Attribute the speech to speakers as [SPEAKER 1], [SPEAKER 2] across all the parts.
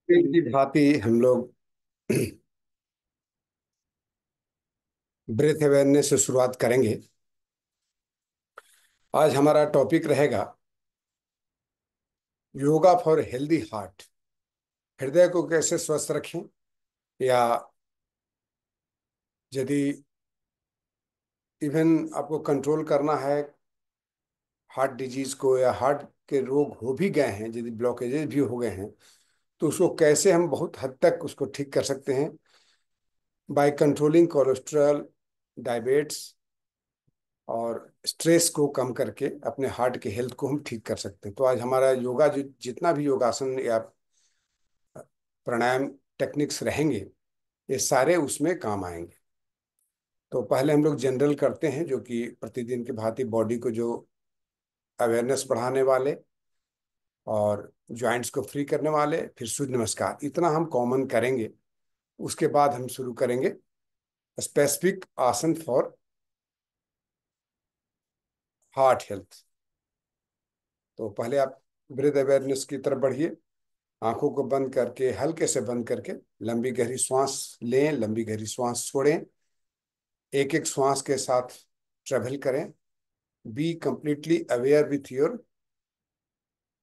[SPEAKER 1] की भांति हम लोग ब्रेथ अवेयरनेस से शुरुआत करेंगे। आज हमारा टॉपिक रहेगा योगा फॉर हेल्दी हार्ट। हृदय को कैसे स्वस्थ रखें, या यदि इवन आपको कंट्रोल करना है हार्ट डिजीज को, या हार्ट के रोग हो भी गए हैं, यदि ब्लॉकेजेस भी हो गए हैं, तो उसको कैसे हम बहुत हद तक उसको ठीक कर सकते हैं बाय कंट्रोलिंग कोलेस्ट्रॉल, डायबिट्स और स्ट्रेस को कम करके अपने हार्ट के हेल्थ को हम ठीक कर सकते हैं। तो आज हमारा योगा जितना भी योगासन या प्राणायाम टेक्निक्स रहेंगे, ये सारे उसमें काम आएंगे। तो पहले हम लोग जनरल करते हैं, जो कि प्रतिदिन की भांति बॉडी को जो अवेयरनेस बढ़ाने वाले और जॉइंट्स को फ्री करने वाले, फिर सूर्य नमस्कार, इतना हम कॉमन करेंगे। उसके बाद हम शुरू करेंगे स्पेसिफिक आसन फॉर हार्ट हेल्थ। तो पहले आप ब्रीथ अवेयरनेस की तरफ बढ़िए। आंखों को बंद करके, हल्के से बंद करके लंबी गहरी श्वास लें, लंबी गहरी श्वास छोड़ें। एक एक श्वास के साथ ट्रेवल करें। Be completely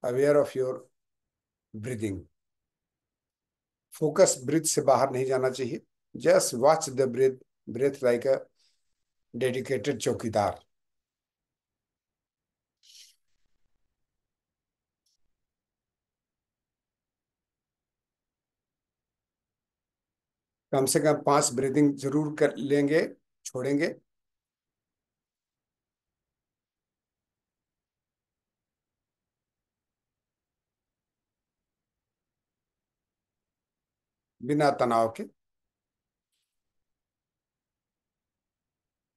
[SPEAKER 1] aware of your breathing. Focus breath से बाहर नहीं जाना चाहिए। Just watch the breath, breath like a dedicated चौकीदार। कम से कम 5 ब्रीदिंग जरूर कर लेंगे, छोड़ेंगे। बिना तनाव के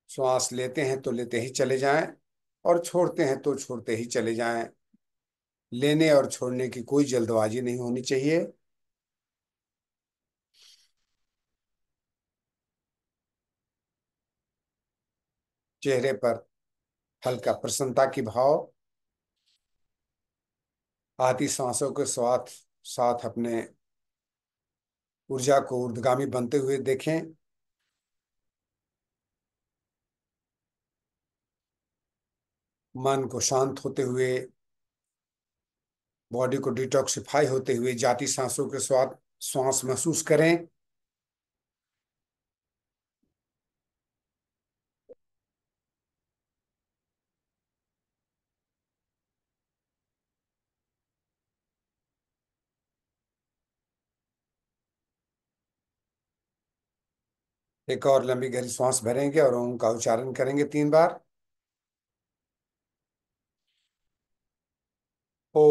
[SPEAKER 1] श्वास लेते हैं तो लेते ही चले जाएं, और छोड़ते हैं तो छोड़ते ही चले जाएं। लेने और छोड़ने की कोई जल्दबाजी नहीं होनी चाहिए। चेहरे पर हल्का प्रसन्नता की भाव। आती सांसों के साथ साथ अपने ऊर्जा को ऊर्ध्वगामी बनते हुए देखें। मन को शांत होते हुए, बॉडी को डिटॉक्सिफाई होते हुए जाती सांसों के साथ श्वास महसूस करें। एक और लंबी गहरी सांस भरेंगे और ओम का उच्चारण करेंगे 3 बार। ओ।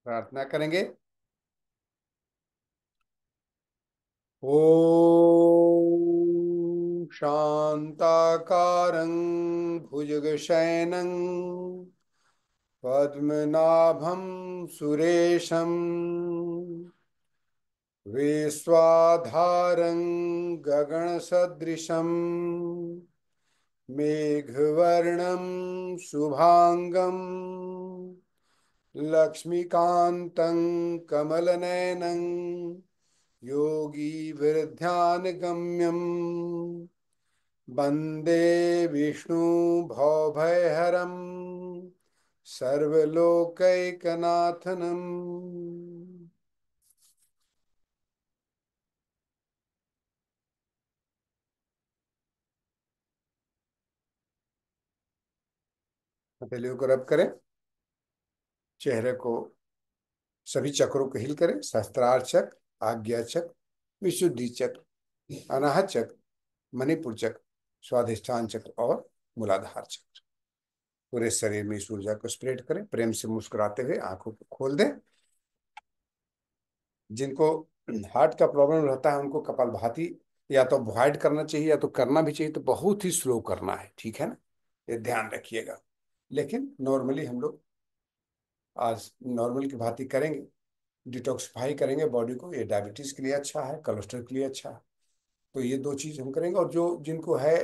[SPEAKER 1] प्रार्थना करेंगे। ॐ शान्ताकारं भुजगशयनं पद्मनाभं सुरेशं विश्वाधारं गगनसदृशं मेघवर्णं शुभांगं लक्ष्मीकान्तं कमलनयनं योगीभिर्ध्यानगम्यं वन्दे विष्णु भवभयहरं सर्वलोकैकनाथनम्। हथेलियों को रब करें। चेहरे को, सभी चक्रों को हिल करें। सहस्त्रार चक्र, आज्ञा चक्र, विशुद्धि चक्र, अनाहत चक्र, मणिपुर चक्र, स्वाधिष्ठान चक्र और मूलाधार चक्र। पूरे शरीर में इस ऊर्जा को स्प्रेड करें, प्रेम से मुस्कुराते हुए आंखों को खोल दें। जिनको हार्ट का प्रॉब्लम रहता है उनको कपालभाति या तो अवॉइड करना चाहिए या तो करना भी चाहिए, तो बहुत ही स्लो करना है, ठीक है ना, ये ध्यान रखिएगा। लेकिन नॉर्मली हम लोग आज नॉर्मल की भांति करेंगे, डिटॉक्सिफाई करेंगे बॉडी को, ये डायबिटीज के लिए अच्छा है, कोलेस्ट्रॉल के लिए अच्छा है। तो ये दो चीज हम करेंगे, और जो जिनको है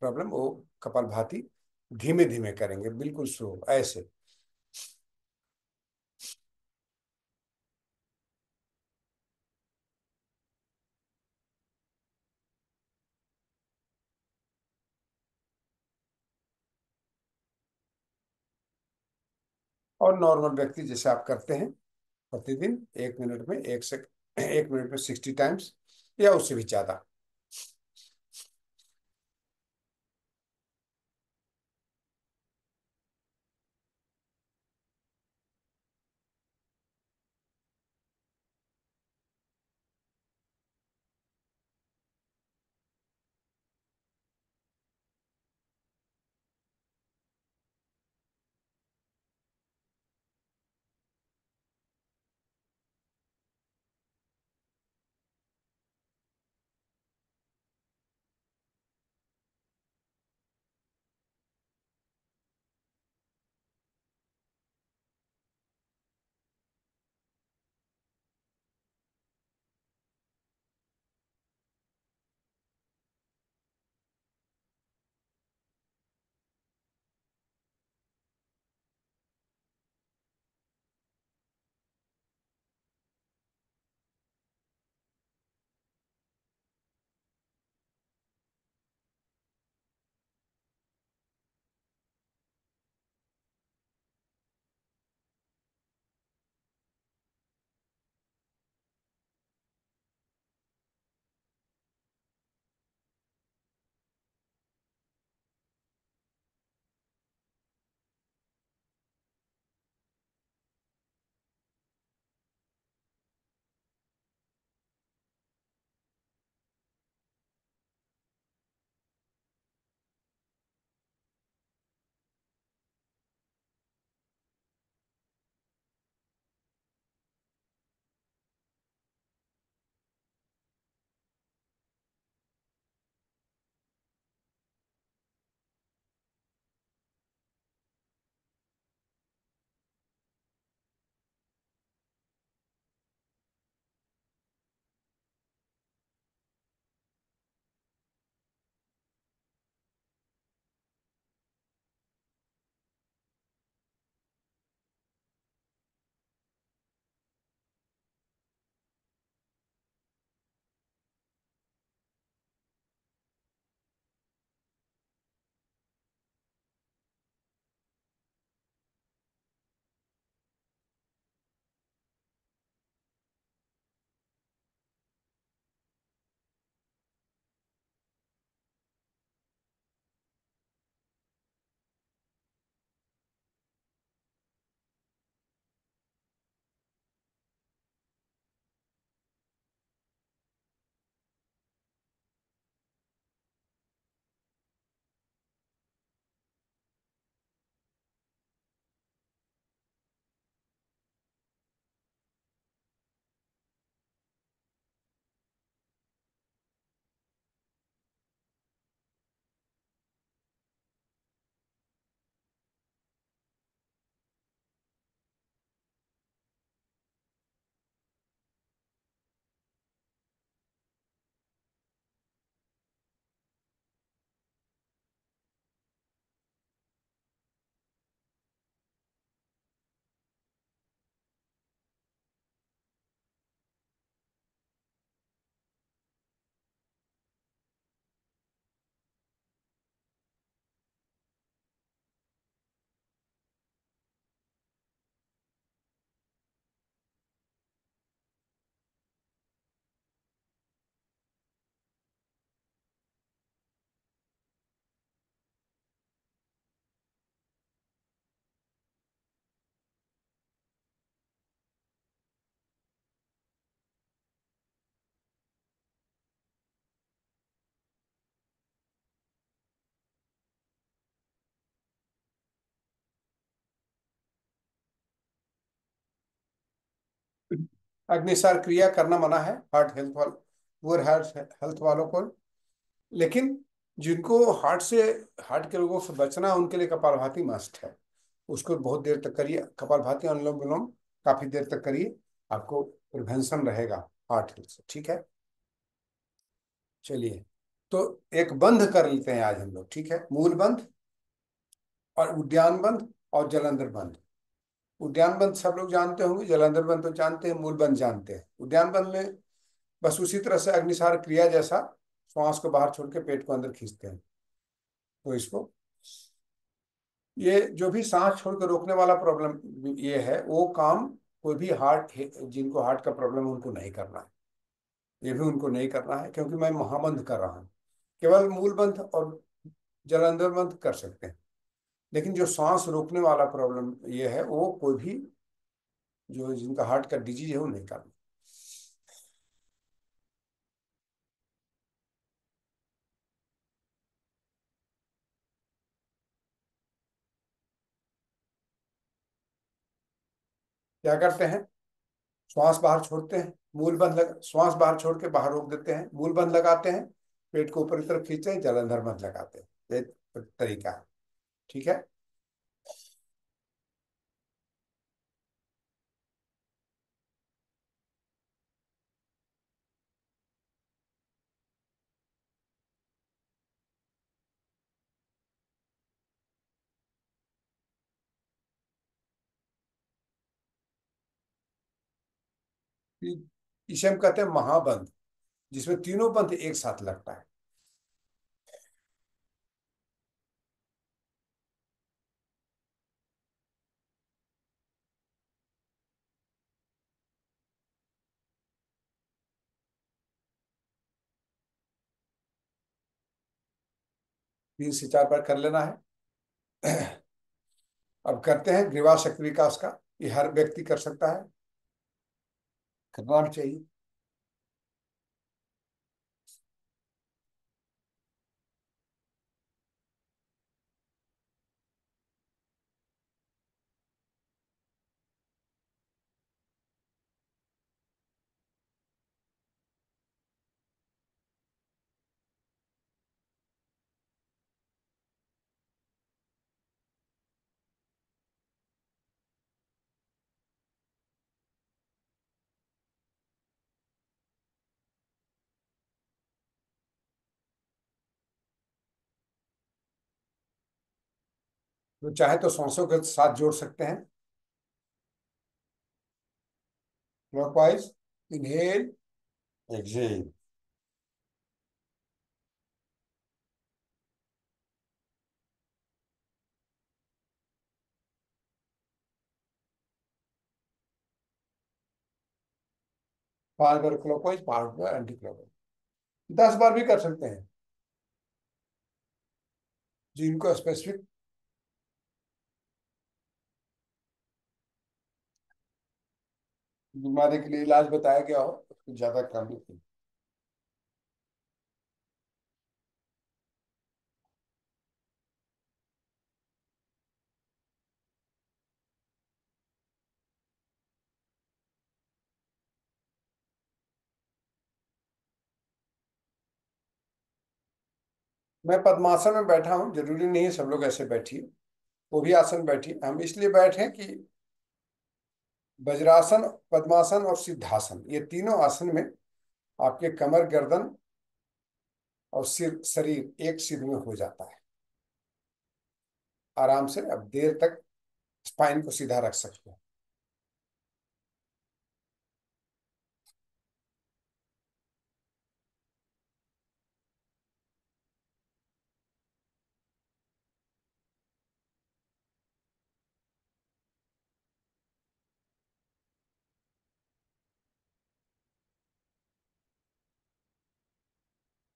[SPEAKER 1] प्रॉब्लम वो कपालभाति धीमे धीमे करेंगे, बिल्कुल स्लो ऐसे। और नॉर्मल व्यक्ति जैसे आप करते हैं प्रतिदिन, 1 मिनट में 1 मिनट में 60 टाइम्स या उससे भी ज्यादा। अग्निसार क्रिया करना मना है हार्ट हेल्थ वाल पुअर हार्ट हेल्थ वालों को। लेकिन जिनको हार्ट के रोगों से बचना है उनके लिए कपालभाति मस्ट है। उसको बहुत देर तक करिए, कपालभाति अनुलोम विलोम काफी देर तक करिए, आपको प्रिवेंशन रहेगा हार्ट हेल्थ से। ठीक है, चलिए। तो एक बंध कर लेते हैं आज हम लोग, ठीक है। मूल बंध और उद्यान बंध और जलंधर बंध। उद्यान बंध सब लोग जानते होंगे, जलंधर बंध तो जानते हैं, मूल बंध जानते हैं। उद्यान बंध में बस उसी तरह से अग्निसार क्रिया जैसा श्वास को बाहर छोड़ के पेट को अंदर खींचते हैं। तो इसको, ये जो भी सांस छोड़ के रोकने वाला प्रॉब्लम ये है, वो काम कोई भी जिनको हार्ट का प्रॉब्लम है उनको नहीं करना है। ये भी उनको नहीं करना है, क्योंकि मैं महाबंध कर रहा हूँ। केवल मूल बंध और जलंधर बंध कर सकते हैं। लेकिन जो सांस रोकने वाला प्रॉब्लम ये है, वो कोई भी जो जिनका हार्ट का डिजीज है वो नहीं करना। क्या करते हैं, श्वास बाहर छोड़ते हैं, श्वास बाहर छोड़ के बाहर रोक देते हैं, मूल बंध लगाते हैं, पेट को ऊपर की तरफ खींचते हैं, जलंधर बंध लगाते हैं। ये तरीका है, ठीक है। इसे हम कहते हैं महाबंध, जिसमें तीनों बंध एक साथ लगता है। 3 से 4 बार कर लेना है। अब करते हैं ग्रीवा शक्ति विकास का। ये हर व्यक्ति कर सकता है, करना भी चाहिए। तो चाहे तो सांसों के साथ जोड़ सकते हैं। Clockwise, inhale, exhale. 5 बार क्लॉकवाइज, 5 बार एंटी क्लॉकवाइज। 10 बार भी कर सकते हैं, जिनको स्पेसिफिक बीमारी के लिए इलाज बताया गया हो, उसको ज्यादा करनी चाहिए। मैं पद्मासन में बैठा हूँ, जरूरी नहीं है सब लोग ऐसे बैठिए। वो भी आसन बैठिए। हम इसलिए बैठे कि वज्रासन, पद्मासन और सिद्धासन, ये तीनों आसन में आपके कमर, गर्दन और सिर, शरीर एक सिर में हो जाता है। आराम से अब देर तक स्पाइन को सीधा रख सकते हैं।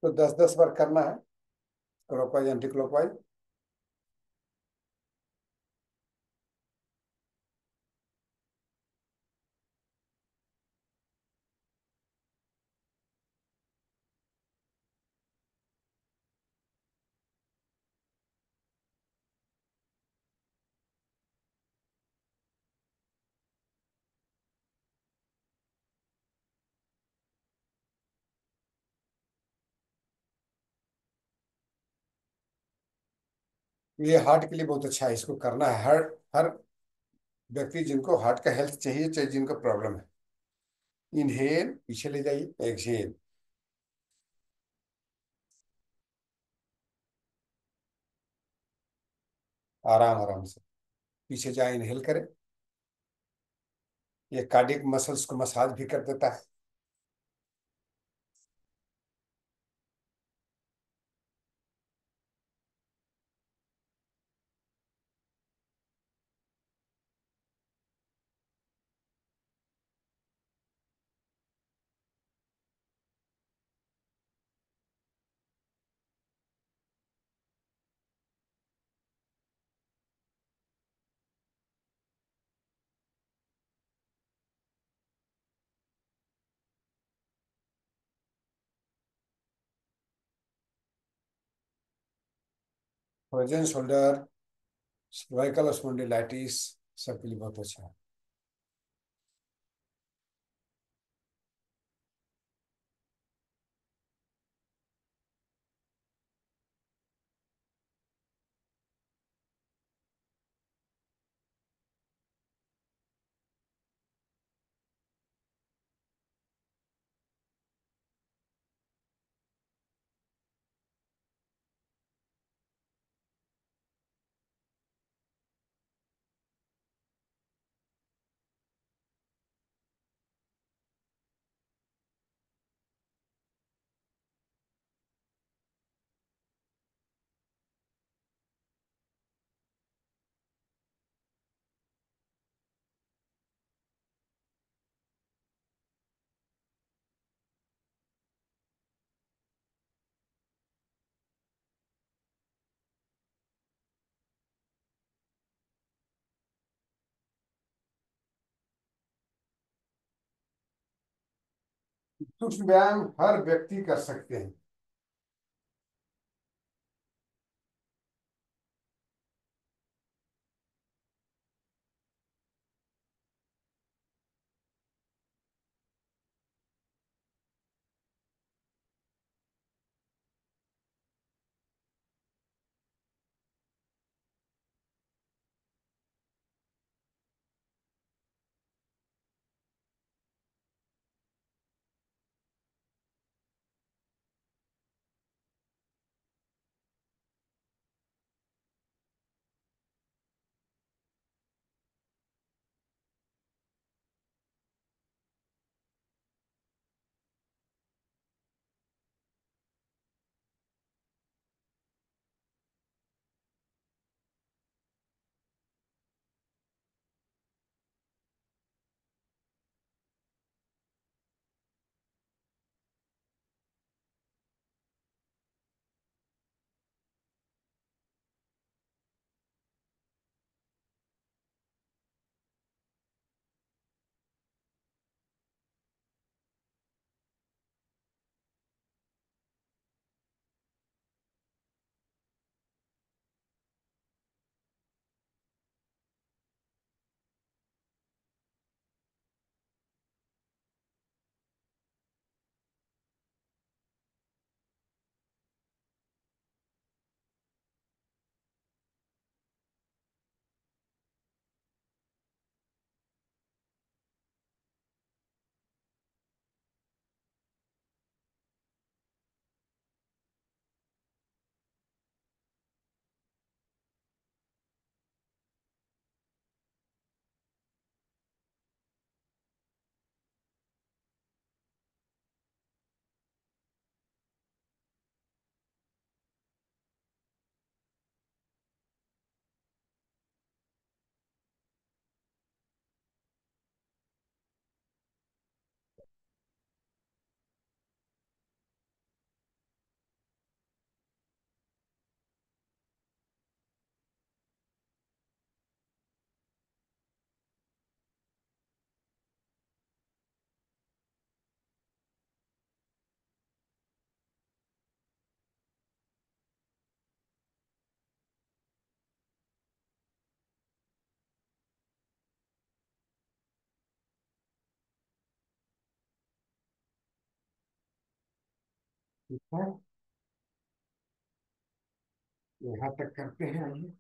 [SPEAKER 1] तो 10-10 बार करना है, क्लॉकवाइज एंटी क्लॉकवाइज। ये हार्ट के लिए बहुत अच्छा है, इसको करना है हर हर व्यक्ति जिनको हार्ट का हेल्थ चाहिए, चाहे जिनको प्रॉब्लम है। इनहेल, पीछे ले जाइए, एक्सहेल। आराम आराम से पीछे जाए, इनहेल करें। ये कार्डियक मसल्स को मसाज भी कर देता है। फ्रोजन शोल्डर, सर्वाइकल स्पॉन्डिलाइटिस, सबके लिए बहुत अच्छा है। सूक्ष्म व्यायाम हर व्यक्ति कर सकते हैं। ठीक है। यहाँ तक करते हैं, आइए।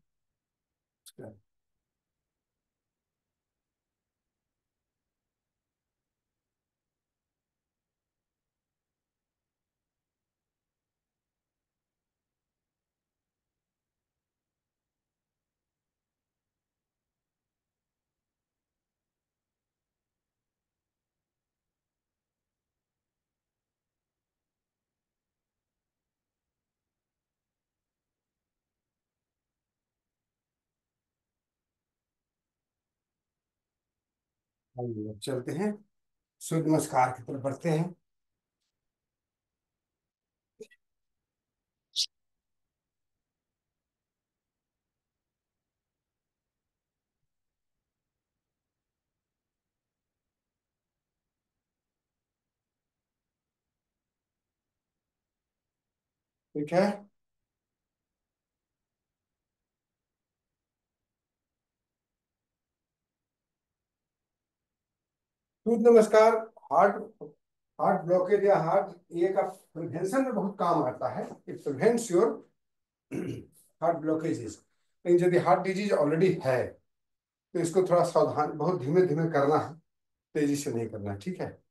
[SPEAKER 1] आइए अब चलते हैं, सूर्य नमस्कार की तरफ बढ़ते हैं। ठीक है। सूर्य नमस्कार हार्ट हार्ट ब्लॉकेज या हार्ट ये का प्रिवेंशन में बहुत काम आता है। It prevents your heart blockages. लेकिन यदि हार्ट डिजीज ऑलरेडी है तो इसको थोड़ा सावधान, बहुत धीमे धीमे करना है, तेजी से नहीं करना है। ठीक है,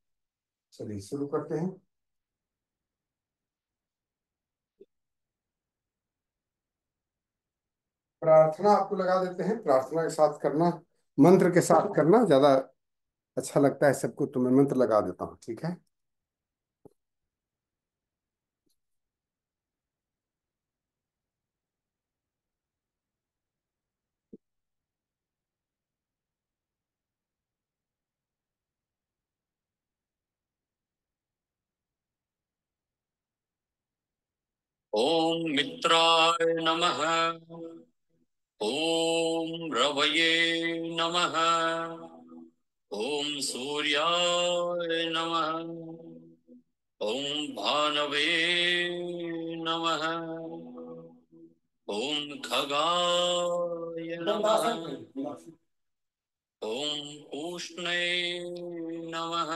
[SPEAKER 1] चलिए शुरू करते हैं। प्रार्थना आपको लगा देते हैं, प्रार्थना के साथ करना, मंत्र के साथ करना ज्यादा अच्छा लगता है सबको, तो मैं मंत्र लगा देता हूँ। ठीक है।
[SPEAKER 2] ओम मित्राय नमः। ओम रवये नमः। ओम सूर्याय नमः। ओम भानवे नमः। ओम खगाय नमः। ओम पूष्णे नमः।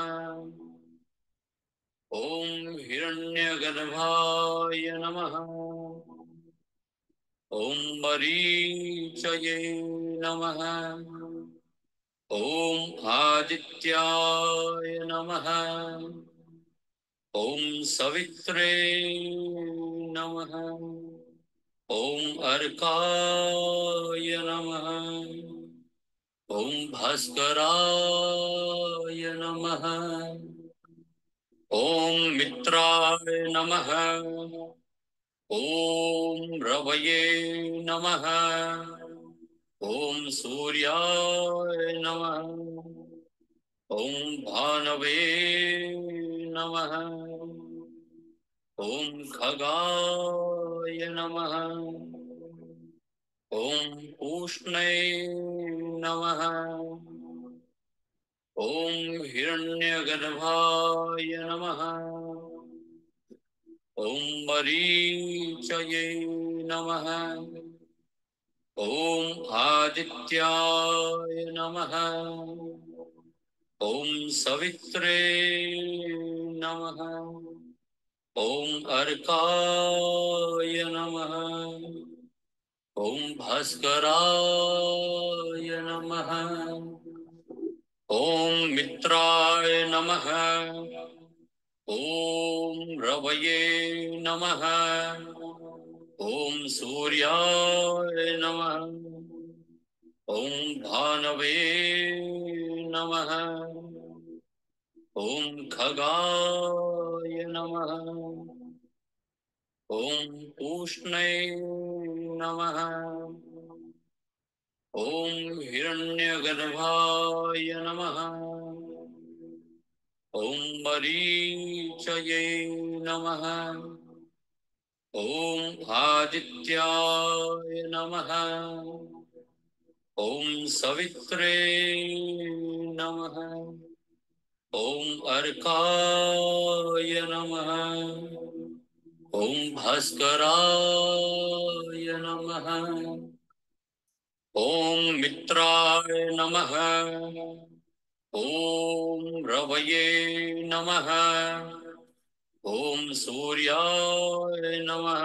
[SPEAKER 2] ओम हिरण्यगर्भाय नमः। ओम मरीचये नमः। ओम आदित्याय नमः। ओम सवित्रे नमः। ओम अर्काय नमः। ओम भास्कराय नमः। ओम मित्राय नमः। ओम रवये नमः। ओम सूर्याय नमः। ओम भानवे नमः। ओम खगाय नमः। ओम पूष्णे नमः। ओम हिरण्यगर्भाय नमः। ओम मरीचये नमः। ओम आदित्याय नमः। ओम सवित्रे नमः। ओम अर्काय नमः। ओम भास्कराय नमः। ओम मित्राय नमः। ओम रवये नमः। ओम सूर्याय नमः। ओम भानवे नमः। ओम खगाय नमः। ओम पूष्णे नमः। ओम हिरण्यगर्भाय नमः। ओम मरीचये नमः। ओम आदित्याय नमः। ओम सवित्रे नमः। ओम अर्काय नमः। ओम भास्कराय नमः। ओम मित्राय नमः। ओम रवये नमः। ओम सूर्याय नमः।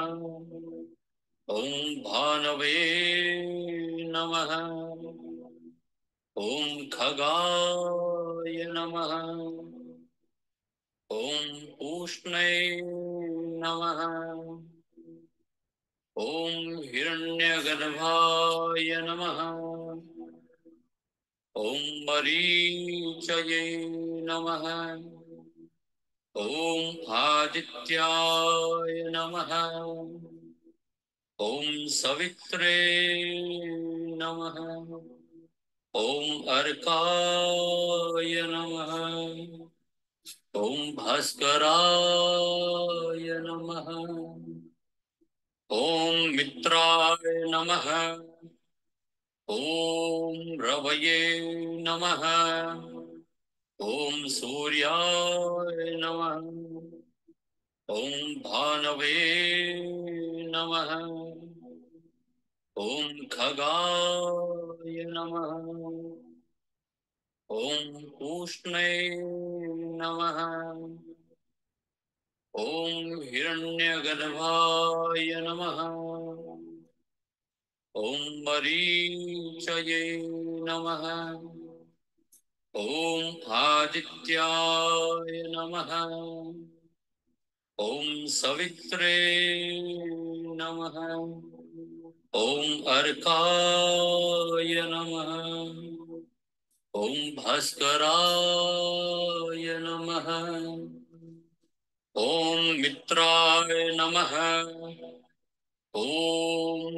[SPEAKER 2] ॐ भानवे नमः। ॐ खगाय नमः। ॐ पूष्णे नमः। ॐ हिरण्यगर्भाय नमः। ॐ मरीचये नमः। ॐ आदित्याय नमः। ॐ सवित्रे नमः। ॐ अर्काय नमः। ॐ भास्कराय नमः। ॐ मित्राय नमः। ॐ रवये नमः। ॐ सूर्याय नमः। ॐ भानवे नमः। ॐ खगाय नमः। ॐ पूष्णे नमः। ॐ हिरण्यगर्भाय नमः। ॐ मरीचये नमः। ॐ आदित्याय नमः। ॐ सवित्रे नमः। ॐ अर्काय नमः। ॐ भास्कराय नमः। ॐ मित्राय नमः। ॐ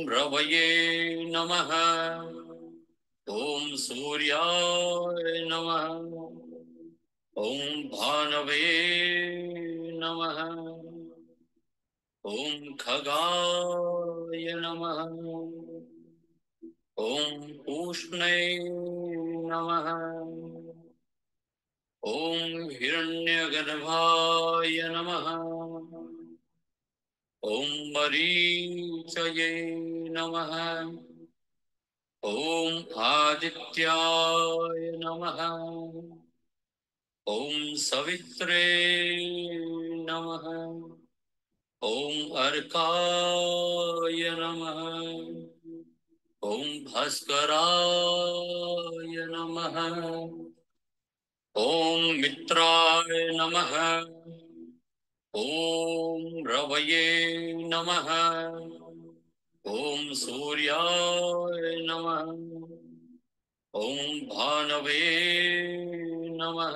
[SPEAKER 2] रवये नमः। ॐ सूर्याय नमः। ॐ भानवे नमः। ॐ खगाय नमः। ॐ पूष्णे नमः। ॐ हिरण्यगर्भाय नमः। ॐ मरीचये नमः। ॐ आदित्याय नमः। ॐ सवित्रे नमः। ॐ अर्काय नमः। ॐ भास्कराय नमः। ॐ मित्राय नमः। ॐ रवये नमः। ॐ सूर्याय नमः। ॐ भानवे नमः।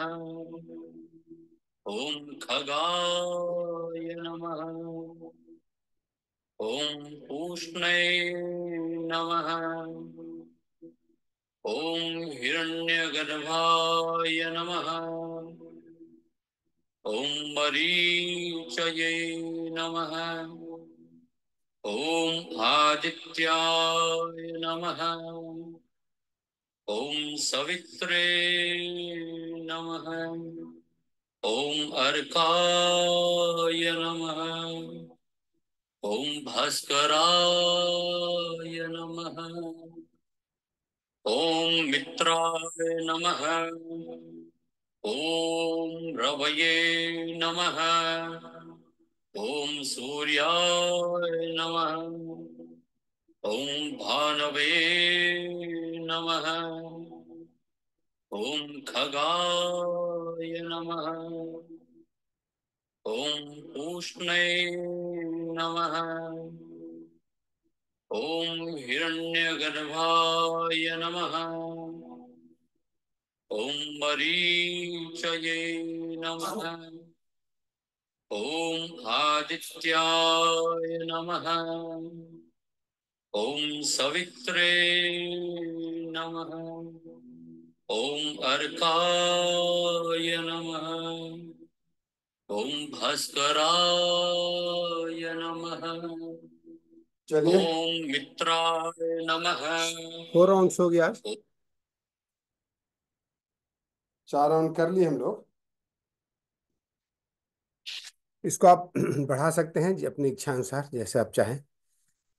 [SPEAKER 2] ॐ खगाय नमः। ॐ पूष्णे नमः। ॐ हिरण्यगर्भाय नमः। ॐ मरीचये नमः। ॐ आदित्याय नमः। ॐ सवित्रे नमः। ॐ अर्काय नमः। ॐ भास्कराय नमः। ॐ मित्राय नमः। ॐ रवये नमः। ॐ सूर्याय नमः। ॐ भानवे नमः। ॐ खगाय नमः। ॐ पूष्णे नमः। ॐ हिरण्यगर्भाय नमः। ॐ मरीचये नमः। ॐ आदित्याय नमः। ॐ सवित्रे नमः। ॐ अर्काय नमः। ॐ भास्कराय नमः।
[SPEAKER 1] चलिए,
[SPEAKER 2] ॐ मित्राय नमः।
[SPEAKER 1] 4 राउंड्स हो गया। 4 राउंड कर लिए हम लोग। इसको आप बढ़ा सकते हैं जी, अपनी इच्छा अनुसार, जैसे आप चाहें।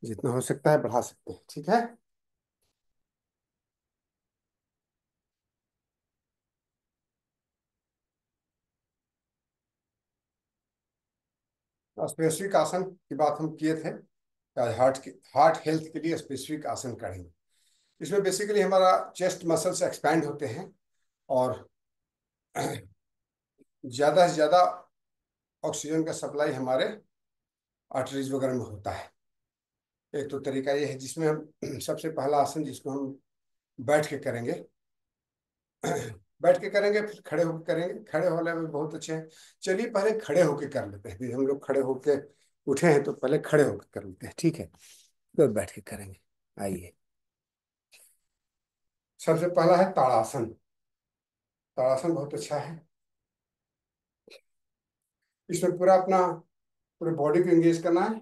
[SPEAKER 1] जितना हो सकता है बढ़ा सकते हैं, ठीक है। स्पेसिफिक आसन की बात हम किए थे। आज हार्ट हेल्थ के लिए स्पेसिफिक आसन करेंगे। इसमें बेसिकली हमारा चेस्ट मसल्स एक्सपैंड होते हैं और ज्यादा से ज्यादा ऑक्सीजन का सप्लाई हमारे आर्टरीज वगैरह में होता है। एक तो तरीका ये है जिसमें हम सबसे पहला आसन जिसको हम बैठ के करेंगे। बैठ के करेंगे फिर खड़े होकर करेंगे। खड़े होने में बहुत अच्छे हैं। चलिए पहले खड़े होके कर लेते हैं। अभी हम लोग खड़े होके उठे हैं तो पहले खड़े होकर कर लेते हैं, ठीक है? फिर बैठ के करेंगे। आइए, सबसे पहला है ताड़ासन। ताड़ासन बहुत अच्छा है। इसमें पूरा अपना पूरे बॉडी को एंगेज करना है,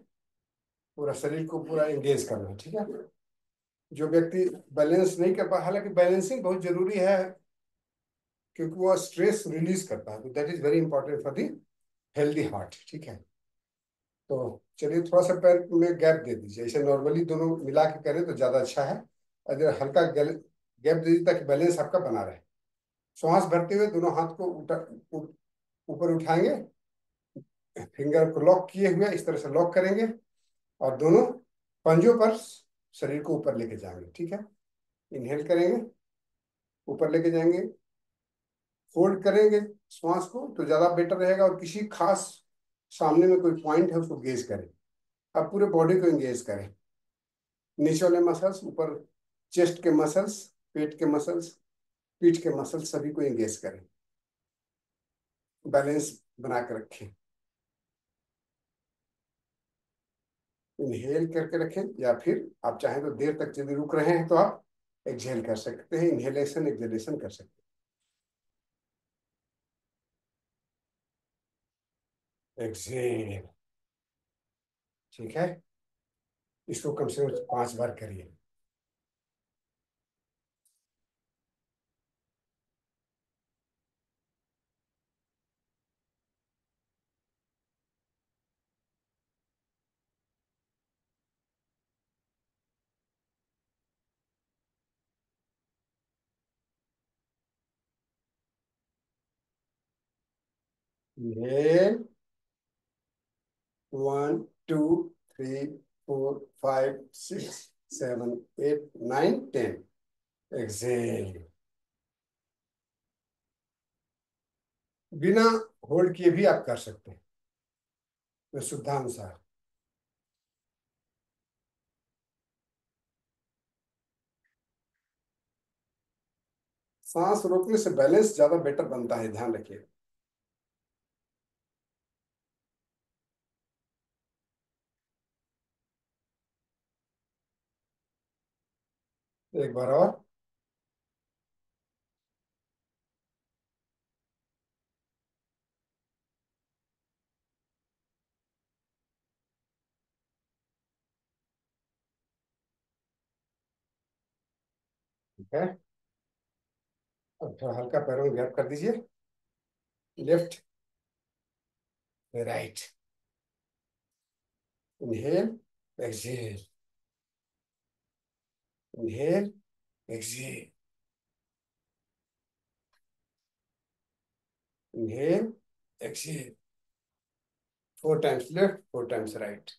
[SPEAKER 1] पूरा शरीर को पूरा एंगेज करना है, ठीक है? जो व्यक्ति बैलेंस नहीं कर पा, हालांकि बैलेंसिंग बहुत जरूरी है क्योंकि वो स्ट्रेस रिलीज करता है, तो that is very important for the healthy heart, ठीक है? तो चलिए थोड़ा सा पैर में गैप दे दीजिए। ऐसे नॉर्मली दोनों मिला के करें तो ज्यादा अच्छा है। अगर हल्का गैप दे दीजिए ताकि बैलेंस आपका बना रहे। श्वास भरते हुए दोनों हाथ को ऊपर उठाएंगे। फिंगर को लॉक किए हुए इस तरह से लॉक करेंगे और दोनों पंजों पर शरीर को ऊपर लेके जाएंगे, ठीक है? इनहेल करेंगे, ऊपर लेके जाएंगे। होल्ड करेंगे श्वास को तो ज्यादा बेटर रहेगा। और किसी खास सामने में कोई पॉइंट है उसको गेज करें। अब पूरे बॉडी को एंगेज करें। नीचे वाले मसल्स, ऊपर चेस्ट के मसल्स, पेट के मसल्स, पीठ के मसल्स सभी को एंगेज करें। बैलेंस बना के रखें। इनहेल करके रखें या फिर आप चाहें तो देर तक यदि रुक रहे हैं तो आप एक्सहेल कर सकते हैं। इनहेलेशन एक्सहेलेशन कर सकते हैं। एक्सहेल, ठीक है? इसको कम से कम 5 बार करिए। इनहेल, 1 2 3 4 5 6 7 8 9 10। एक्सहेल, बिना होल्ड किए भी आप कर सकते हैं तो शुद्धानुसार। सांस रोकने से बैलेंस ज्यादा बेटर बनता है, ध्यान रखिए। एक बार और। ठीक है, अब थोड़ा हल्का पैरों में गैप कर दीजिए। Left, right. Inhale, exhale, inhale, exhale, inhale, exhale. 4 times left, 4 times right.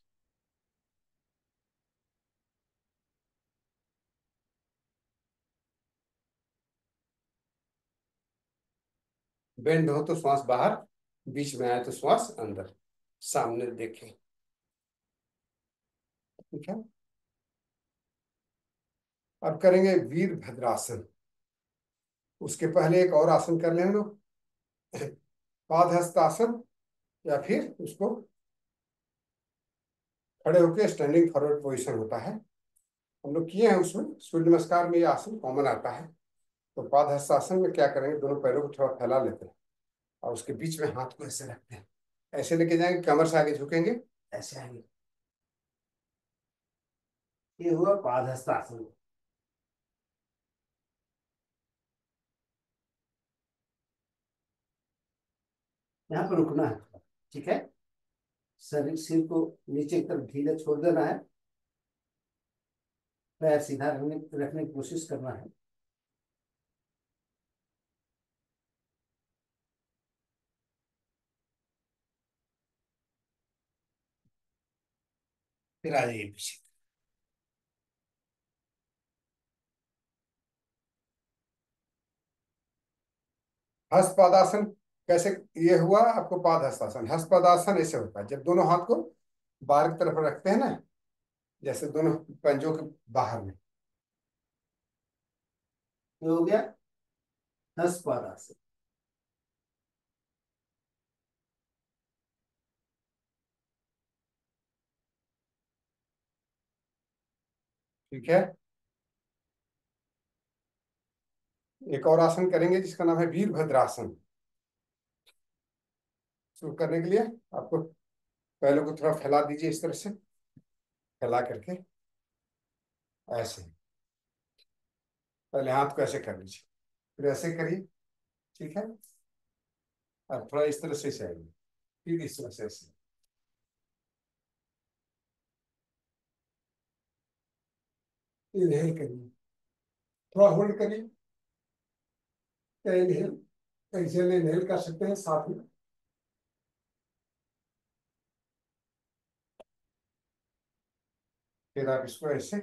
[SPEAKER 1] Bend हो तो श्वास बाहर, बीच में आए तो श्वास अंदर। सामने देखें, ठीक है? अब करेंगे वीरभद्रासन। उसके पहले एक और आसन कर लें हम लोग, पादहस्तासन, या फिर उसको खड़े होकर स्टैंडिंग फॉरवर्ड पोजीशन होता है। हम लोग किए हैं उसमें। सूर्य नमस्कार में ये आसन कॉमन आता है। तो पादहस्तासन में क्या करेंगे, दोनों पैरों को थोड़ा फैला लेते हैं और उसके बीच में हाथ को ऐसे रखते हैं। ऐसे लेके जाएंगे, कमर से आगे झुकेंगे, ऐसे आएंगे। ये हुआ पादहस्तासन। यहाँ पर रुकना है, ठीक है? शरीर, सिर को नीचे की तरफ ढीला छोड़ देना है। पैर सीधा रखने रखने की कोशिश करना है। फिर आ जाइए पीछे। हस्तपादासन कैसे? ये हुआ आपको पाद हस्तासन। हस्तपादासन ऐसे होता है जब दोनों हाथ को बाहर की तरफ रखते हैं ना, जैसे दोनों पंजों के बाहर में। ये हो गया हस्तपादासन। ठीक है। एक और आसन करेंगे जिसका नाम है वीरभद्रासन। शुरू करने के लिए आपको पहले को थोड़ा फैला दीजिए इस तरह से, फैला करके ऐसे। पहले हाथ को ऐसे कर लीजिए, फिर ऐसे करिए। ठीक है। और थोड़ा इस तरह से आइए, फिर इस तरह से ऐसे। इनहेल करिए, थोड़ा होल्ड करिए। इनहेल, एक्सेल इनहेल कर सकते हैं साथ में। फिर आप इसको ऐसे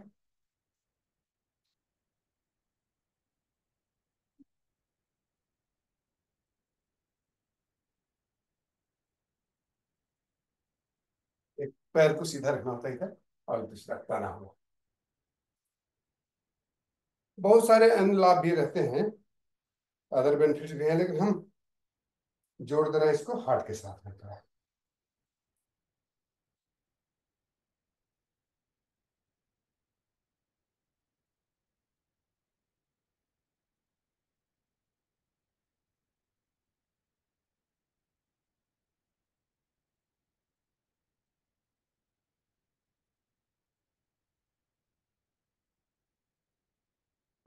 [SPEAKER 1] एक पैर को सीधा रखना होता है इधर, और दूसरा ताना हुआ। बहुत सारे अन्य लाभ भी रहते हैं, अदर बेनिफिट्स भी हैं, लेकिन हम जोड़ दे रहे हैं इसको हार्ट के साथ रहता है।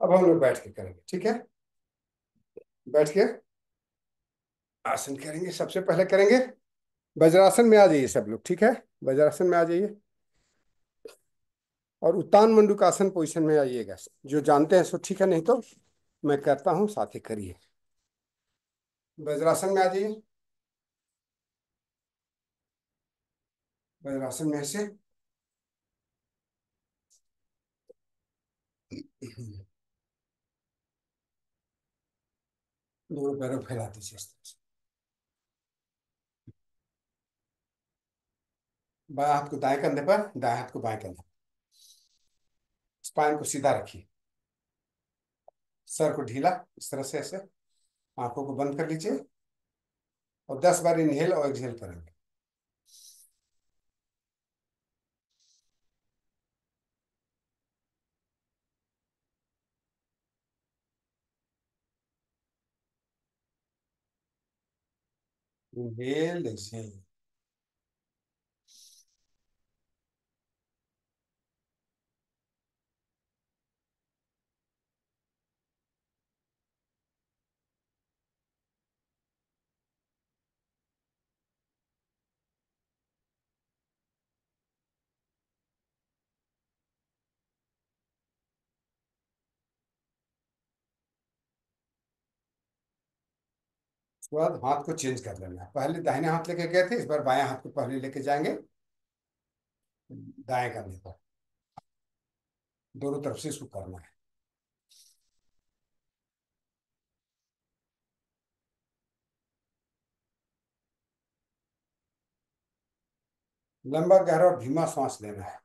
[SPEAKER 1] अब हम लोग बैठ के करेंगे। ठीक है। बैठ के आसन करेंगे। सबसे पहले करेंगे वज्रासन में आ जाइए सब लोग। ठीक है। वज्रासन में आ जाइए और उत्तान मंडूकासन पोजीशन में आइएगा। जो जानते हैं सो ठीक है, नहीं तो मैं करता हूँ, साथ ही करिए। वज्रासन में आ जाइए। वज्रासन में से दोनों पैरों को फैला दीजिए इस तरह से। बाएं हाथ को दाएं कंधे पर, दाएं हाथ को बाएं कंधे पर। स्पाइन को सीधा रखिए, सर को ढीला इस तरह से ऐसे। आंखों को बंद कर लीजिए और 10 बार इनहेल और एक्सहेल करेंगे। Inhale exhale. उसके बाद हाथ को चेंज कर लेना है। पहले दाहिने हाथ लेके गए थे, इस बार बाएं हाथ को पहले लेके जाएंगे दाएं करने पर। दोनों तरफ से इसको करना है। लंबा गहरा और धीमा सांस लेना है।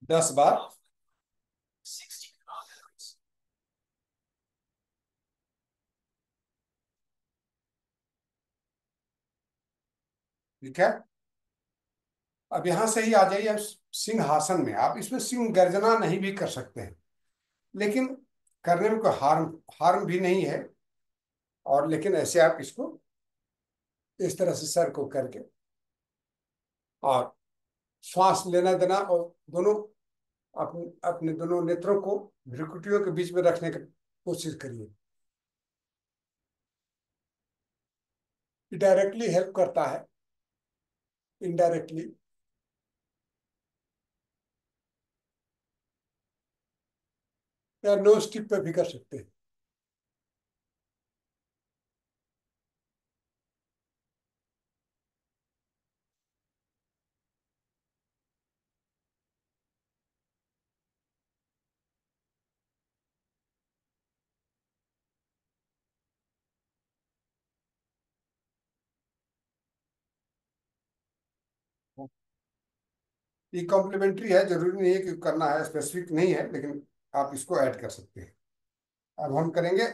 [SPEAKER 1] 10 बार। ठीक है। अब यहां से ही आ जाइए अब सिंहासन में। आप इसमें सिंह गर्जना नहीं भी कर सकते हैं, लेकिन करने में कोई हार्म हार्म भी नहीं है। और लेकिन ऐसे आप इसको इस तरह से सर को करके और श्वास लेना देना, और दोनों अपने अपने दोनों नेत्रों को भ्रुकुटियों के बीच में रखने की कोशिश करिए। डायरेक्टली हेल्प करता है, इनडायरेक्टली या नो स्टिक पे भी कर सकते हैं। ये कॉम्प्लीमेंट्री है, जरूरी नहीं है कि करना है, स्पेसिफिक नहीं है, लेकिन आप इसको ऐड कर सकते हैं। अब हम करेंगे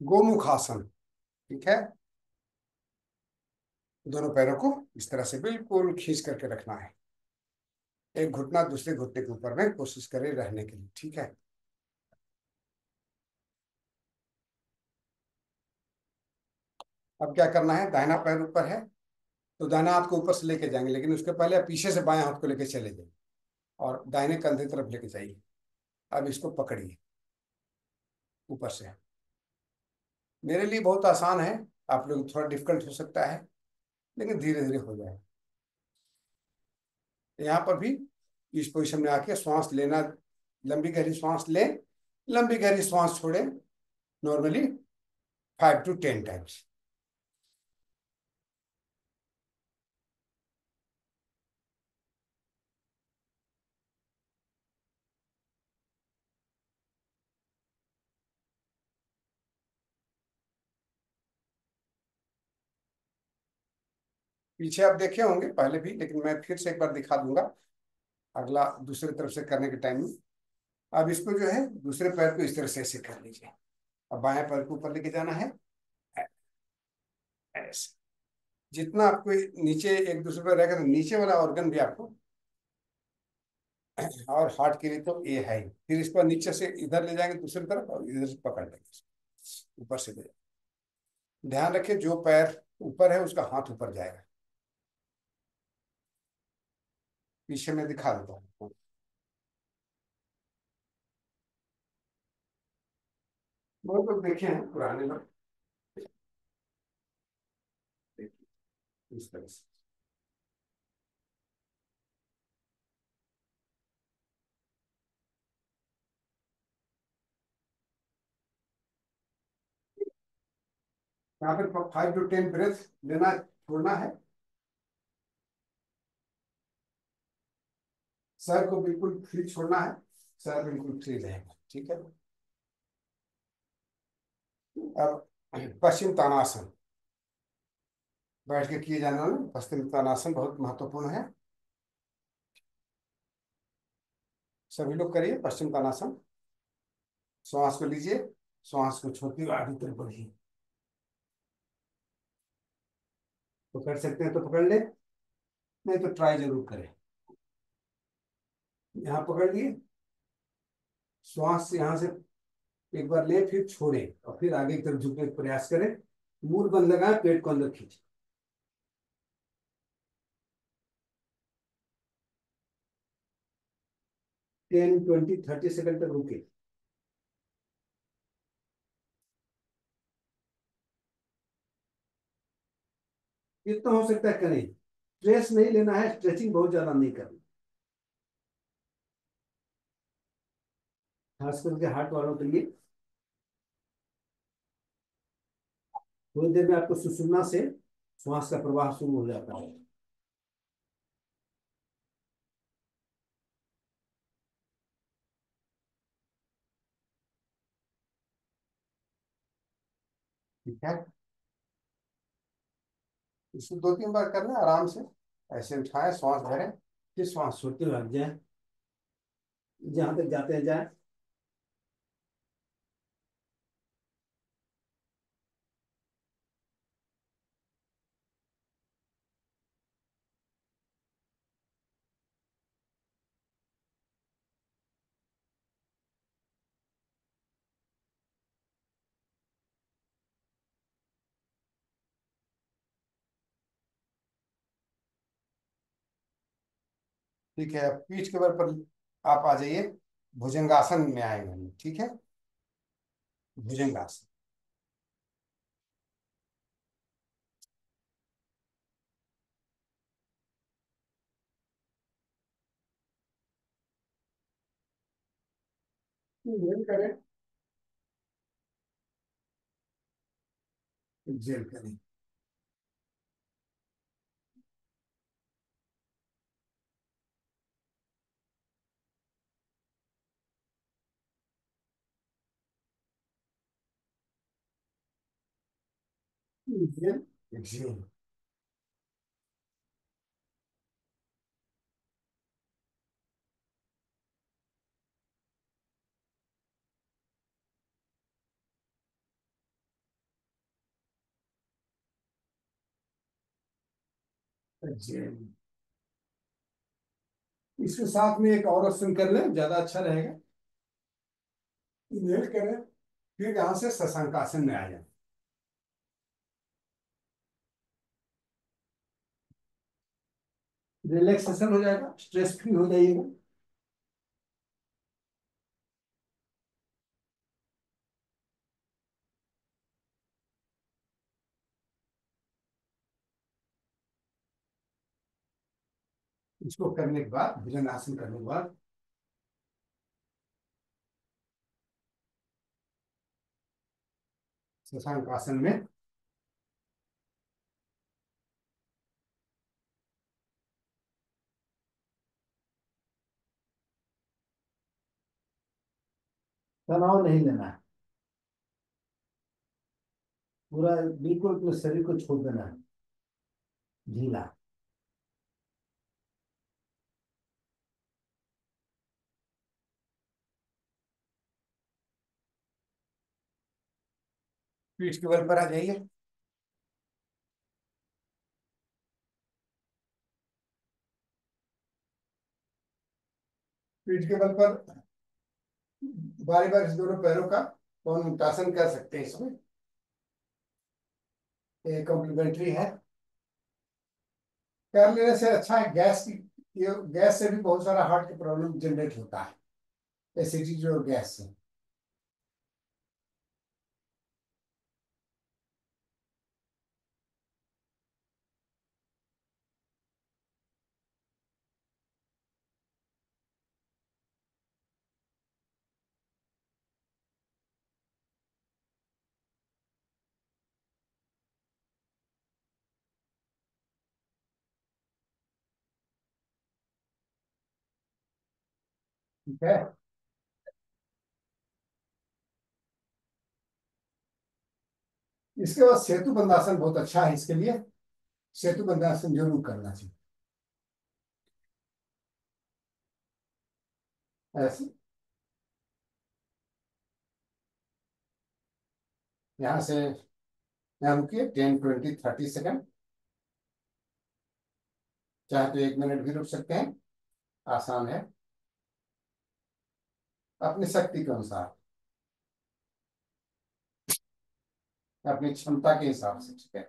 [SPEAKER 1] गोमुखासन। ठीक है। दोनों पैरों को इस तरह से बिल्कुल खींच करके रखना है। एक घुटना दूसरे घुटने के ऊपर में कोशिश करें रहने के लिए। ठीक है। अब क्या करना है, दाहिना पैर ऊपर है तो दाहिना हाथ को ऊपर से लेके जाएंगे, लेकिन उसके पहले आप पीछे से बाएं हाथ को लेके चले जाइए और दाहिने कंधे तरफ लेके जाइए। अब इसको पकड़िए ऊपर से। मेरे लिए बहुत आसान है, आप लोग थोड़ा डिफिकल्ट हो सकता है, लेकिन धीरे धीरे हो जाए। यहाँ पर भी इस पोजिशन में आके श्वास लेना, लंबी गहरी श्वास लें, लंबी गहरी श्वास छोड़ें, नॉर्मली 5 to 10 टाइम्स। पीछे आप देखे होंगे पहले भी, लेकिन मैं फिर से एक बार दिखा दूंगा अगला दूसरे तरफ से करने के टाइम में। अब इसको जो है दूसरे पैर को इस तरह से ऐसे कर लीजिए। अब बाएं पैर को ऊपर लेके जाना है, ऐसे। जितना आपको नीचे एक दूसरे पर रहेगा तो नीचे वाला ऑर्गन भी आपको, और हार्ट के लिए तो ये है ही। फिर इसको नीचे से इधर ले जाएंगे दूसरी तरफ और इधर से पकड़ लेंगे, ऊपर से ले जाएंगे। ध्यान रखिए जो पैर ऊपर है उसका हाथ ऊपर जाएगा। पीछे में दिखा देता हूँ। बहुत लोग देखे हैं पुराने लोग, देखिए इस तरह से। यहाँ पर 5 to 10 ब्रेथ लेना छोड़ना है। सर को बिल्कुल फ्री छोड़ना है, सर बिल्कुल फ्री रहेगा। ठीक है। अब पश्चिम तानासन, बैठ के किए जाने वाला पश्चिम तानासन बहुत महत्वपूर्ण है। सभी लोग करिए पश्चिम तानासन। श्वास को लीजिए, श्वास को छोड़ते हुए आगे तरफ बढ़िए। तो कर सकते हैं तो पकड़ ले, नहीं तो ट्राई जरूर करें। यहाँ पकड़ लिए, श्वास यहाँ से एक बार ले फिर छोड़े और फिर आगे की तरफ झुकने का प्रयास करें। मुंह बंद लगाए, पेट को अंदर खींचे। 10 20 30 सेकंड तक रुके। जितना हो सकता है करें, स्ट्रेस नहीं लेना है, स्ट्रेचिंग बहुत ज्यादा नहीं करना, खास करके हार्ट वालों के लिए। थोड़ी देर में आपको सुषुम्ना से श्वास का प्रवाह शुरू हो जाता है। ठीक है। इसको 2 3 बार करना है आराम से। ऐसे उठाए, श्वास भरें, फिर श्वास छोड़ते हुए हट जाए, जहां तक जाते हैं जाए। ठीक है, अब पीठ के बल पर आप आ जाइए, भुजंगासन में आएंगे हम, ठीक है। भुजंगासन। इंहेल करें, एक्सहेल करें। इंहेल, एक्सहेल। एक्सहेल। इसके साथ में एक और ऑप्शन कर लें, ज्यादा अच्छा रहेगा। इन्हेल करें, फिर यहाँ से शशांकासन में आ जाए। रिलैक्सेशन हो जाएगा, स्ट्रेस फ्री हो जाइएगा। इसको करने के बाद, भुजंगासन करने के बाद, शशांक आसन में तनाव नहीं लेना है, पूरा बिल्कुल अपने शरीर को छोड़ देना है, ढीला। पीठ के बल पर आ जाइए। पीठ के बल पर बारी बारी से दोनों पैरों का पवनमुक्तासन कर सकते हैं इसमें, ये कॉम्प्लीमेंट्री है। कर लेने से अच्छा है, गैस की, ये गैस से भी बहुत सारा हार्ट के प्रॉब्लम जनरेट होता है, एसिडिटी और गैस से। ठीक है। इसके बाद सेतु बंधासन बहुत अच्छा है इसके लिए, सेतु बंधासन जरूर करना चाहिए। ऐसे यहाँ से, यहाँ रुकिए 10, 20, 30 सेकंड, चाहे तो 1 मिनट भी रुक सकते हैं, आसान है, अपनी शक्ति के अनुसार, अपनी क्षमता के हिसाब से, ठीक है।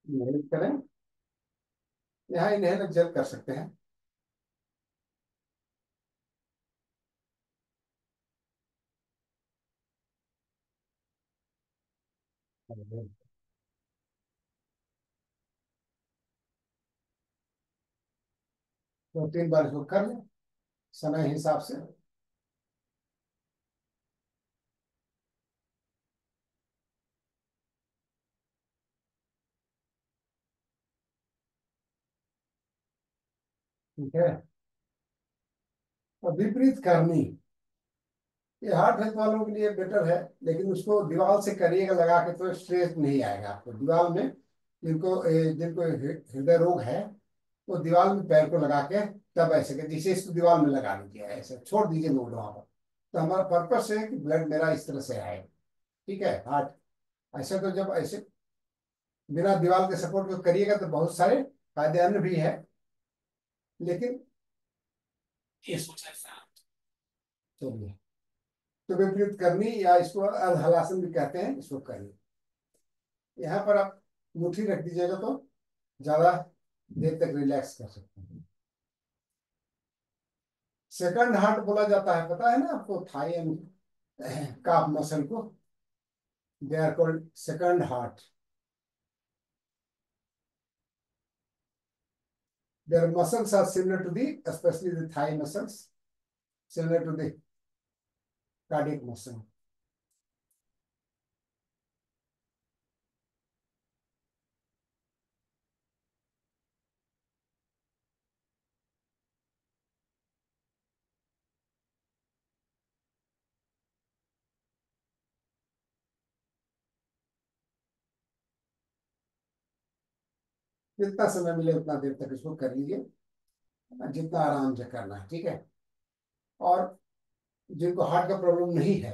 [SPEAKER 1] इनहेल करें, यहाँ इनहेल एक्सहेल कर सकते हैं। तो 3 बार इसको कर लें, समय हिसाब से। ठीक है। और विपरीत करनी, ये हार्ट हेल्थ वालों के लिए बेटर है, लेकिन उसको दीवार से करिएगा लगा के, तो स्ट्रेस नहीं आएगा आपको दीवार में। जिनको हृदय रोग है, वो दीवार में पैर को लगा के तब ऐसे कर, जैसे इसको दीवार में लगा दीजिए, ऐसे छोड़ दीजिए लोड वहां पर। तो हमारा पर्पस है कि ब्लड मेरा इस तरह से आए, ठीक है। हार्ट ऐसे, तो जब ऐसे बिना दीवार के सपोर्ट को करिएगा तो बहुत सारे फायदे भी है, लेकिन ये सोचा, चलिए। तो विपरीत करनी, या इसको अर्धहलासन भी कहते हैं, इसको करनी। यहाँ पर आप मुट्ठी रख दीजिएगा तो ज्यादा देर तक रिलैक्स कर सकते हैं। सेकंड हार्ट बोला जाता है, पता है ना आपको, थाई एंड काफ मसल को, they are called second heart. Their muscles are similar to the, especially the thigh muscles, similar to the cardiac muscle. जितना समय मिले उतना देर तक इसको कर लीजिए, जितना आराम से करना है, ठीक है। और जिनको हार्ट का प्रॉब्लम नहीं है,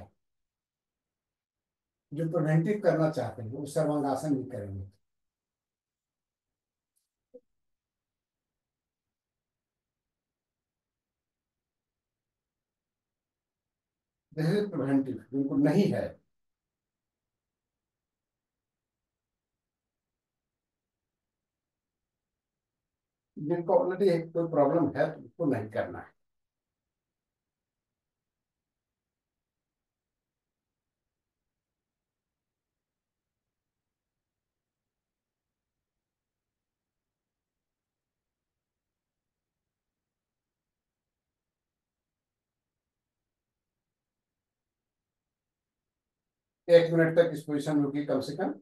[SPEAKER 1] जो प्रिवेंटिव करना चाहते हैं, वो सर्वांगासन भी करेंगे। दिस इज प्रिवेंटिव, जिनको नहीं है। जिनको ऑलरेडी कोई प्रॉब्लम है तो उसको नहीं करना है। एक मिनट तक इस पोजिशन में रुकी कम से कम।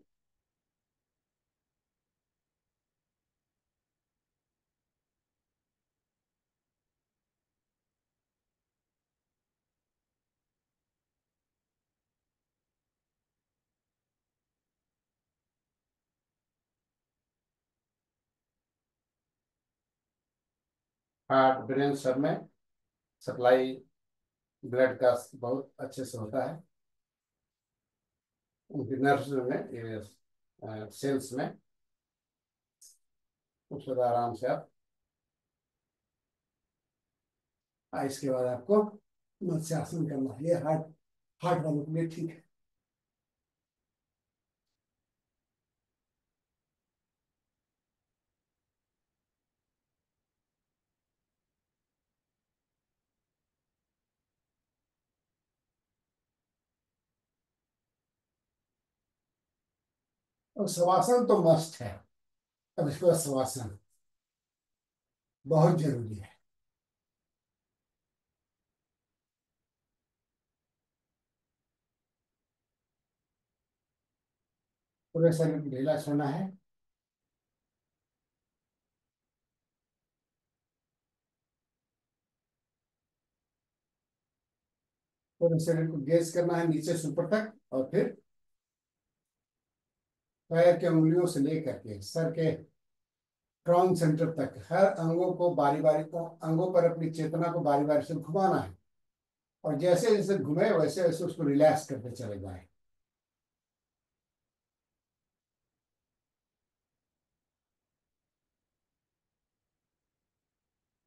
[SPEAKER 1] हार्ट ब्रेन सब में सप्लाई ब्लड का बहुत अच्छे से होता है, उनकी नर्व्स में, सेल्स में। उसके बाद आराम से आप, इसके बाद आपको मत्स्यासन करना है। ये हार्ट हार्ट वालों के लिए ठीक है। और शवासन तो मस्ट है। अब इसके बाद शवासन बहुत जरूरी है। पूरे शरीर को ढीला छोड़ना है। पूरे शरीर को गेज करना है नीचे से ऊपर तक, और फिर पैर के उंगलियों से लेकर के सर के क्राउन सेंटर तक हर अंगों को बारी बारी को, अंगों पर अपनी चेतना को बारी बारी से घुमाना है। और जैसे जैसे घुमे वैसे वैसे उसको रिलैक्स करते चले जाए।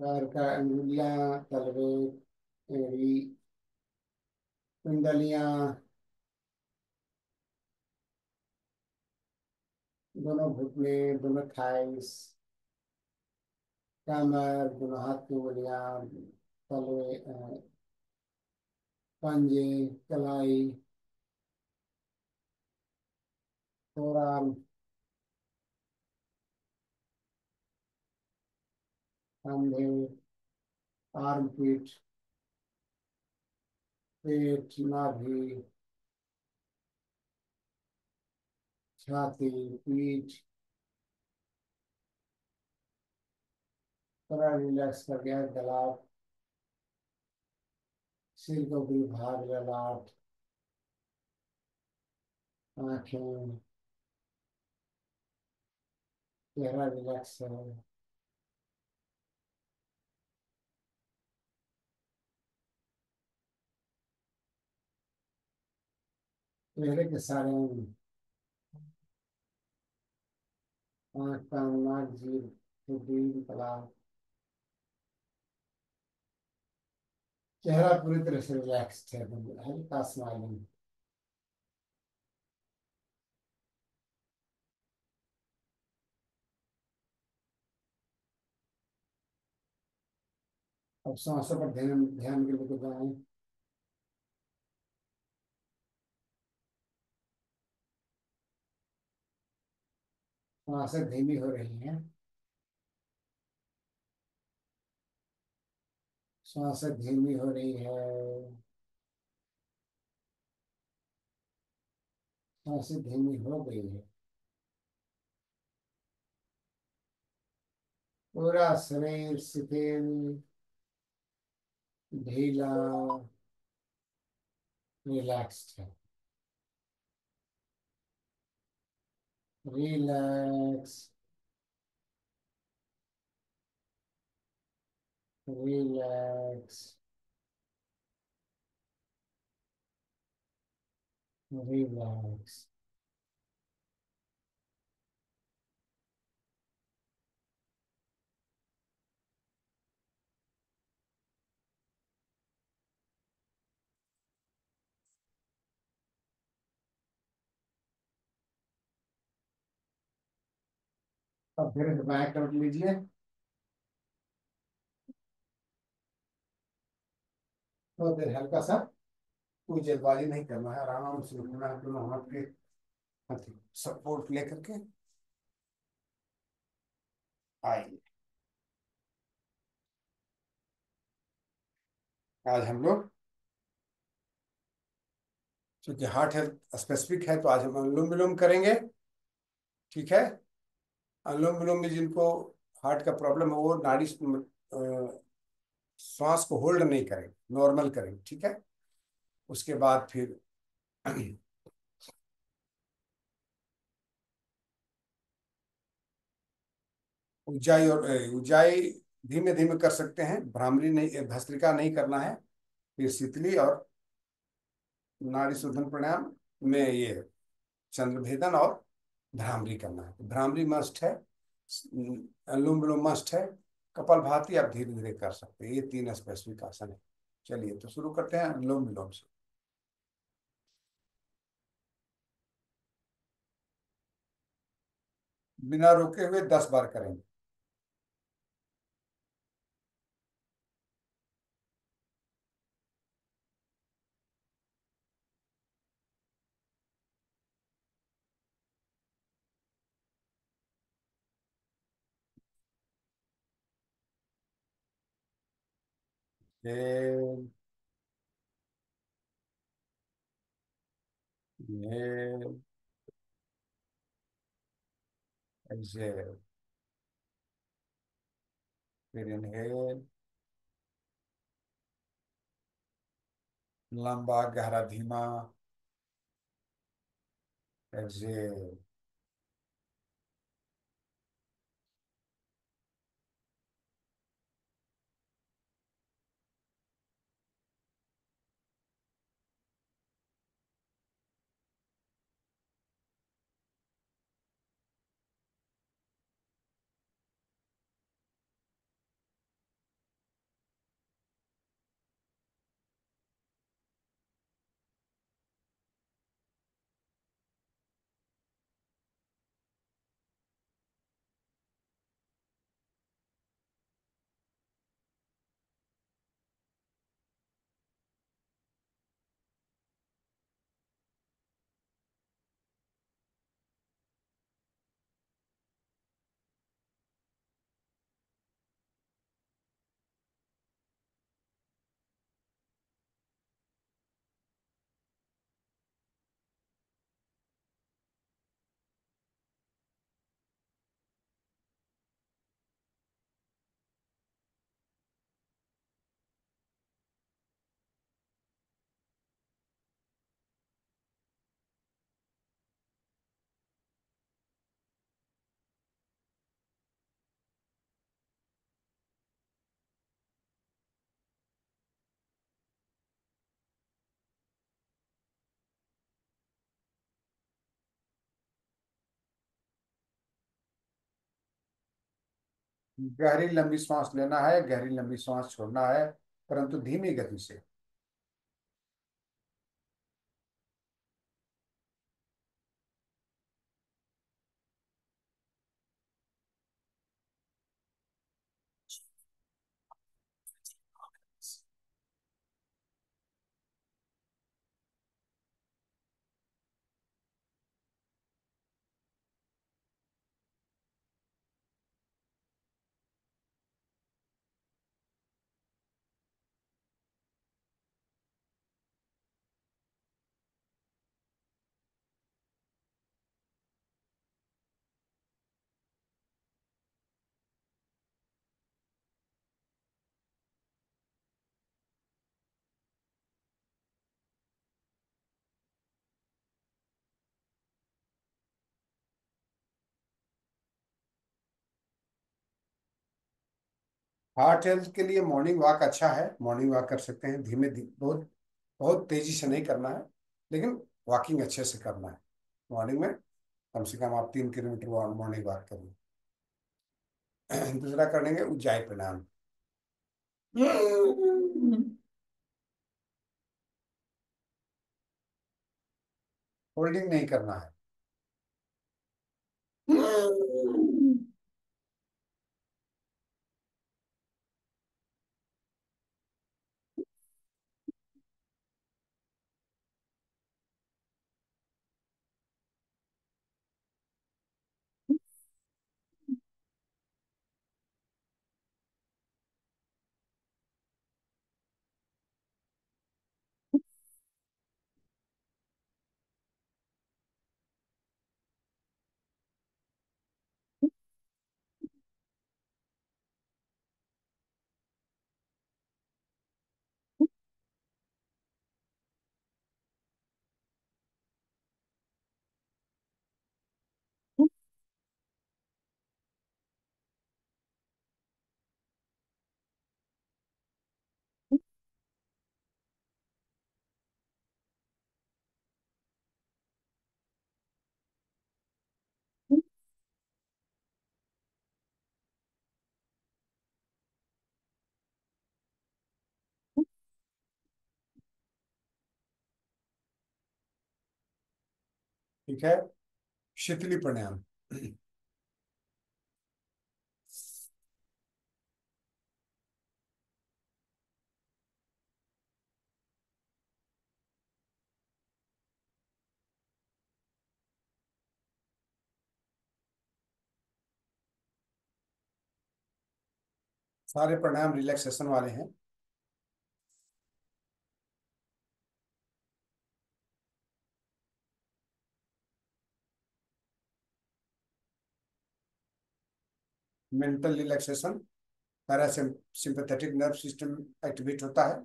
[SPEAKER 1] पैर का अंगुलियां, तलवे, एड़ी, पिंडलियां, दोनों घुटने, दोनों थाइस, कमर, दोनों हाथ की उंगलियां, तलवे, पंजे, कलाई, फोरआर्म, कंधे, आर्म पीठ, पेट, नाभि, छाती, पीठ, पूरा रिलैक्स कर गया। गला, सिर का ऊपरी भाग, ललाट, आंखें, चेहरा रिलैक्स है। चेहरे के सारे अंग, आँख, कान, नाक, जीभ, ठुड्डी, गला, चेहरा पूरी तरह से रिलैक्स्ड है, हल्का स्माइलिंग। अब सांसों पर ध्यान ध्यान के लेके जाएं। सांसें धीमी हो रही हैं। सांसें धीमी हो रही है। सांसें धीमी हो गई है। पूरा शरीर शिथिल, ढीला, रिलैक्स्ड है। Relax, relax, relax. अब फिर बाएं करवट लीजिए। तो फिर हल्का सा, कोई जल्दबाजी नहीं करना है, आराम से रुकना है, दोनों हाथ के सपोर्ट लेकर के आइए। आज हम लोग, क्योंकि हार्ट हेल्थ स्पेसिफिक है, तो आज हम अनुलोम विलोम करेंगे। ठीक है। अनुलोम विलोम में जिनको हार्ट का प्रॉब्लम है, वो नाड़ी श्वास को होल्ड नहीं करें, नॉर्मल करें। ठीक है। उसके बाद फिर ऊंचाई, और ऊंचाई धीमे धीमे कर सकते हैं, भ्रामरी नहीं, भस्त्रिका नहीं करना है। फिर शीतली और नाड़ी शोधन प्राणायाम में ये चंद्रभेदन और भ्रामरी करना है। तो भ्रामरी मस्ट है, अनुलोम विलोम मस्ट है। कपालभाति आप धीरे धीरे कर सकते हैं। ये तीन स्पेसिफिक आसन है। चलिए तो शुरू करते हैं अनुलोम विलोम से। बिना रोके हुए 10 बार करेंगे। ये ये exhale, फिर इनहेल, लंबा गहरा धीमा एक्सहेल। गहरी लंबी सांस लेना है, गहरी लंबी सांस छोड़ना है। परंतु धीमी गति से। हार्ट हेल्थ के लिए मॉर्निंग वॉक अच्छा है, मॉर्निंग वॉक कर सकते हैं, धीमे धीमे, बहुत बहुत तेजी से नहीं करना है, लेकिन वॉकिंग अच्छे से करना है। मॉर्निंग में कम से कम आप 3 किलोमीटर मॉर्निंग वॉक करिए। दूसरा करेंगे उज्जाई प्राणायाम। होल्डिंग नहीं करना है। ठीक है, शीतली प्राणायाम। सारे प्राणायाम रिलैक्सेशन वाले हैं। Mental relaxation, parasympathetic nerve system activate होता है।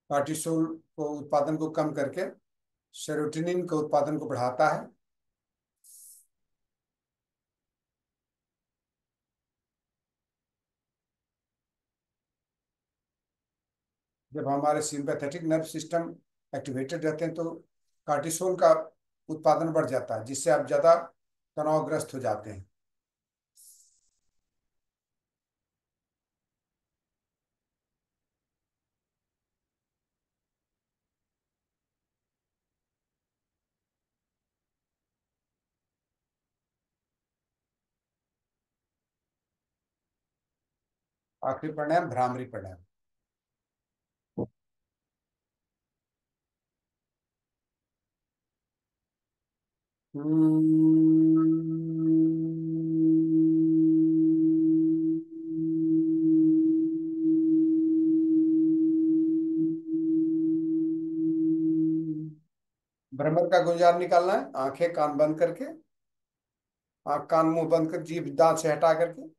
[SPEAKER 1] कार्टिसोल को उत्पादन को कम करके सेरोटोनिन के उत्पादन को बढ़ाता है। जब हमारे सिंपैथेटिक नर्व सिस्टम एक्टिवेटेड रहते हैं तो कार्टिसोल का उत्पादन बढ़ जाता है, जिससे आप ज्यादा तनावग्रस्त हो जाते हैं। आखिरी प्राणायाम भ्रामरी प्राणायाम। भ्रमर का गुंजार निकालना है, आंखें कान बंद करके, आंख कान मुंह बंद कर, जीभ दांत से हटा करके।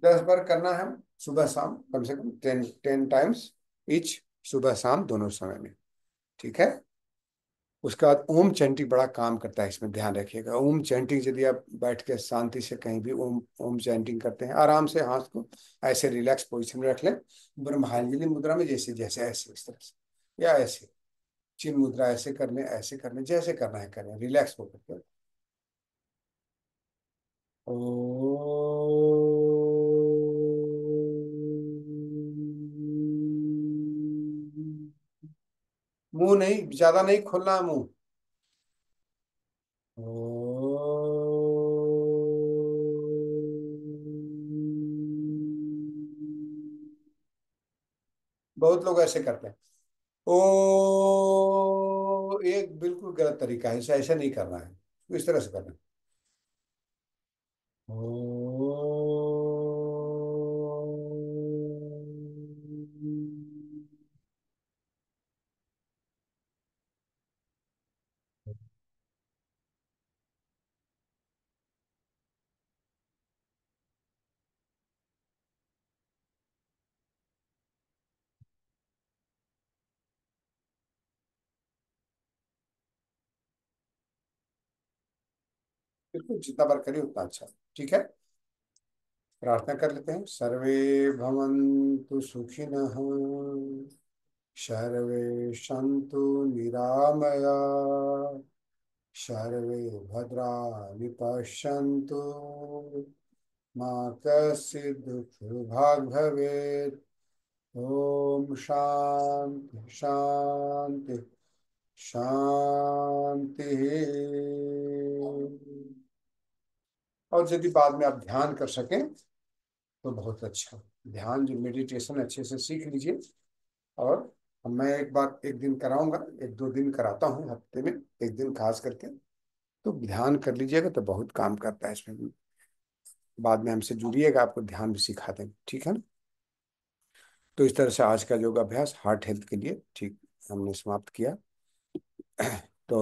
[SPEAKER 1] 10 बार करना है हम, सुबह शाम, कम से कम 10 टाइम्स ईच, सुबह शाम दोनों समय में। ठीक है। उसके बाद ओम चैंटिंग बड़ा काम करता है, इसमें ध्यान रखिएगा। ओम चैंटिंग यदि आप बैठ के शांति से कहीं भी ओम ओम चैंटिंग करते हैं, आराम से हाथ को ऐसे रिलैक्स पोजिशन में रख लें, ब्रह्मांजलि मुद्रा में, जैसे जैसे ऐसे इस तरह से, या ऐसे चिन्ह मुद्रा ऐसे कर लें, ऐसे कर लें, जैसे करना है करें, रिलैक्स होकर के। मुंह नहीं, ज्यादा नहीं खोलना है मुंह। बहुत लोग ऐसे करते हैं। एक बिल्कुल गलत तरीका है, इसे ऐसे नहीं करना है, इस तरह से करना है। ओ, बिल्कुल जितना बार करिए उतना अच्छा। ठीक है। प्रार्थना कर लेते हैं। सर्वे भवन्तु सुखिनः, सर्वे सन्तु निरामया, सर्वे भद्राणि पश्यन्तु, मा कश्चित् दुःखभाग् भवेत्। ओम शांति शांति शांति। और यदि बाद में आप ध्यान कर सकें तो बहुत अच्छा। ध्यान जो मेडिटेशन अच्छे से सीख लीजिए। और मैं एक बार, एक दिन कराऊंगा, 1-2 दिन कराता हूँ हफ्ते में, एक दिन खास करके, तो ध्यान कर लीजिएगा तो बहुत काम करता है इसमें। बाद में हमसे जुड़िएगा, आपको ध्यान भी सिखा देंगे। ठीक है ना। तो इस तरह से आज का योगाभ्यास हार्ट हेल्थ के लिए ठीक हमने समाप्त किया। तो